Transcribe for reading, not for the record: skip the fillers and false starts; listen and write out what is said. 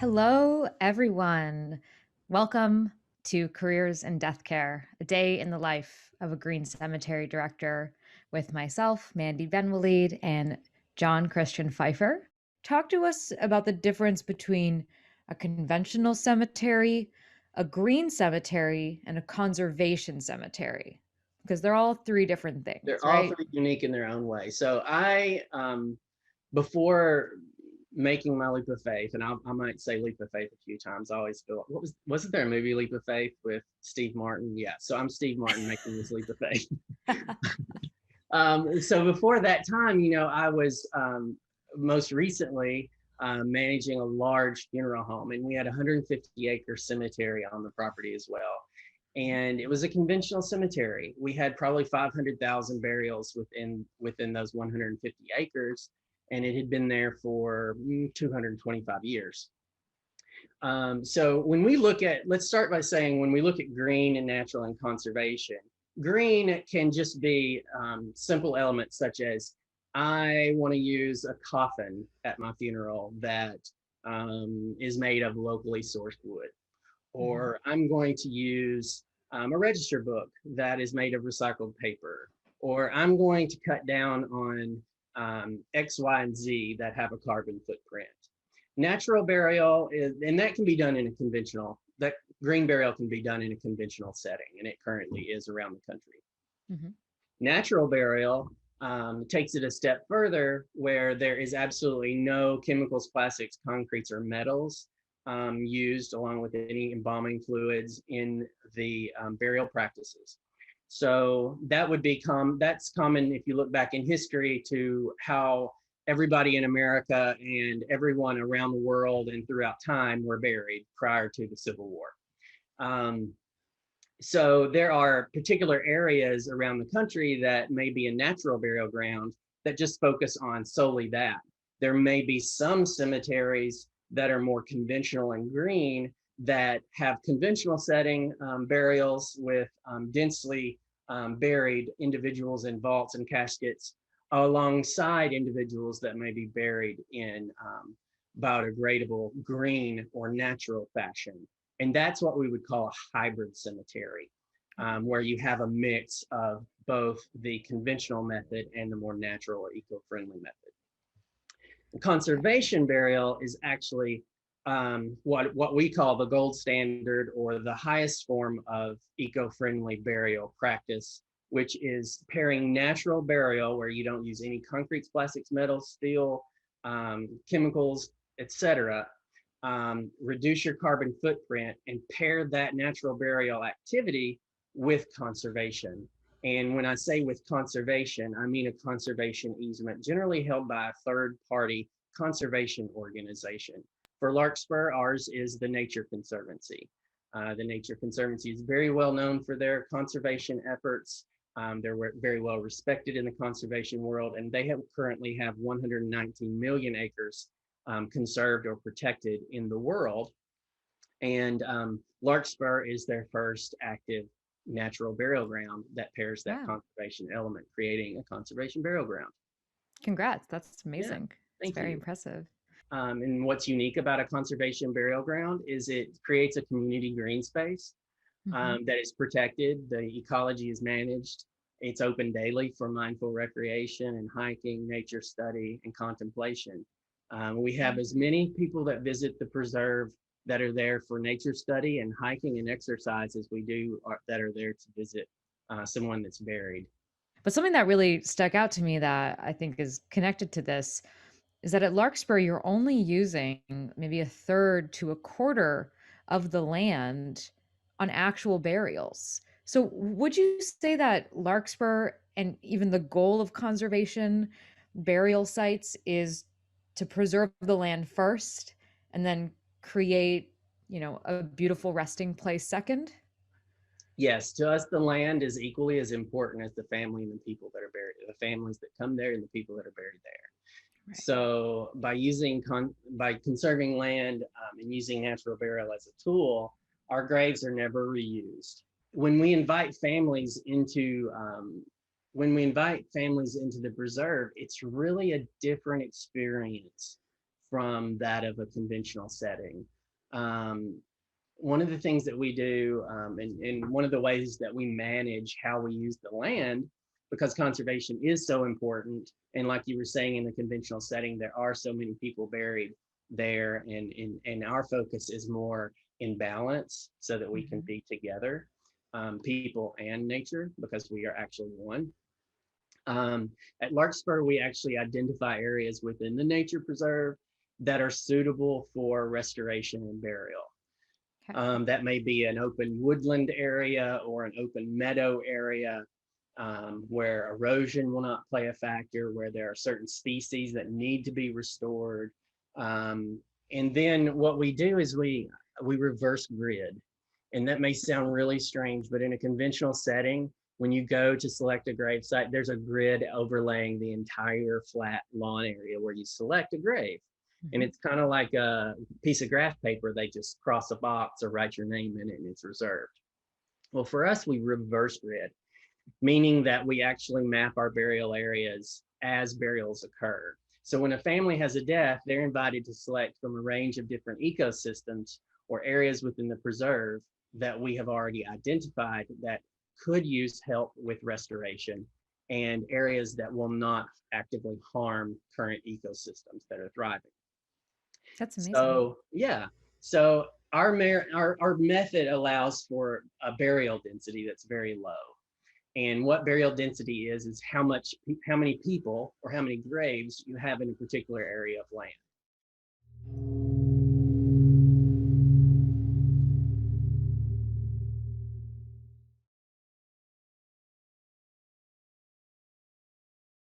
Hello, everyone. Welcome to Careers in Death Care, a day in the life of a green cemetery director with myself, Mandy Benwaleed, and John Christian Phifer. Talk to us about the difference between a conventional cemetery, a green cemetery, and a conservation cemetery, because they're all three different things, They're all right? three unique in their own way. So before making my leap of faith, and I might say leap of faith a few times. I always feel, wasn't there a movie Leap of Faith with Steve Martin? Yeah, so I'm Steve Martin making this leap of faith. So before that time, I was most recently managing a large funeral home, and we had a 150-acre cemetery on the property as well. And it was a conventional cemetery. We had probably 500,000 burials within those 150 acres, and it had been there for 225 years. So when we look at, let's start by saying, when we look at green and natural and conservation, green can just be simple elements such as, I want to use a coffin at my funeral that is made of locally sourced wood, or I'm going to use a register book that is made of recycled paper, or I'm going to cut down on X, Y, and Z that have a carbon footprint. Natural burial is, and that can be done in a conventional, that green burial can be done in a conventional setting, and it currently is around the country. Mm-hmm. Natural burial takes it a step further, where there is absolutely no chemicals, plastics, concretes, or metals used along with any embalming fluids in the burial practices. So that would become, that's common if you look back in history to how everybody in America and everyone around the world and throughout time were buried prior to the Civil War. So there are particular areas around the country that may be a natural burial ground that just focus on solely that. There may be some cemeteries that are more conventional and green that have conventional setting burials with densely buried individuals in vaults and caskets alongside individuals that may be buried in biodegradable green or natural fashion. And that's what we would call a hybrid cemetery, where you have a mix of both the conventional method and the more natural or eco-friendly method. Conservation burial is actually what we call the gold standard, or the highest form of eco-friendly burial practice, which is pairing natural burial, where you don't use any concretes, plastics, metals, steel, chemicals, etc. Reduce your carbon footprint and pair that natural burial activity with conservation. And when I say with conservation, I mean a conservation easement generally held by a third-party conservation organization. For Larkspur, ours is the Nature Conservancy. The Nature Conservancy is very well known for their conservation efforts. They're very well respected in the conservation world, and they currently have 119 million acres conserved or protected in the world. And Larkspur is their first active natural burial ground that pairs that conservation element, creating a conservation burial ground. Congrats. That's Yeah, amazing. It's thank very you. impressive. And what's unique about a conservation burial ground is it creates a community green space Mm-hmm. that is protected. The ecology is managed. It's open daily for mindful recreation and hiking, nature study, and contemplation. We have as many people that visit the preserve that are there for nature study and hiking and exercise as we do that are there to visit someone that's buried. But something that really stuck out to me that I think is connected to this is that at Larkspur, you're only using maybe a third to a quarter of the land on actual burials. So, would you say that Larkspur and even the goal of conservation burial sites is to preserve the land first and then create, a beautiful resting place second? Yes, to us, the land is equally as important as the family and the people that are buried, the families that come there and the people that are buried there. Right. So by conserving land and using natural burial as a tool, our graves are never reused. When we invite families into the preserve, it's really a different experience from that of a conventional setting. Um, One of the things that we do, and one of the ways that we manage how we use the land, because conservation is so important, and like you were saying, in the conventional setting, there are so many people buried there, and our focus is more in balance so that we can Mhm. be together, people and nature, because we are actually one. Um, at Larkspur, we actually identify areas within the nature preserve that are suitable for restoration and burial. Okay. That may be an open woodland area or an open meadow area, where erosion will not play a factor, where there are certain species that need to be restored. Um, and then what we do is we reverse grid. And that may sound really strange, but in a conventional setting, when you go to select a grave site, there's a grid overlaying the entire flat lawn area where you select a grave. And Mhm. it's kind of like a piece of graph paper. They just cross a box or write your name in it and it's reserved. Well, for us, we reverse grid, meaning that we actually map our burial areas as burials occur. So when a family has a death, they're invited to select from a range of different ecosystems or areas within the preserve that we have already identified that could use help with restoration, and areas that will not actively harm current ecosystems that are thriving. That's amazing. So yeah, so our method allows for a burial density that's very low. And what burial density is how many people or how many graves you have in a particular area of land.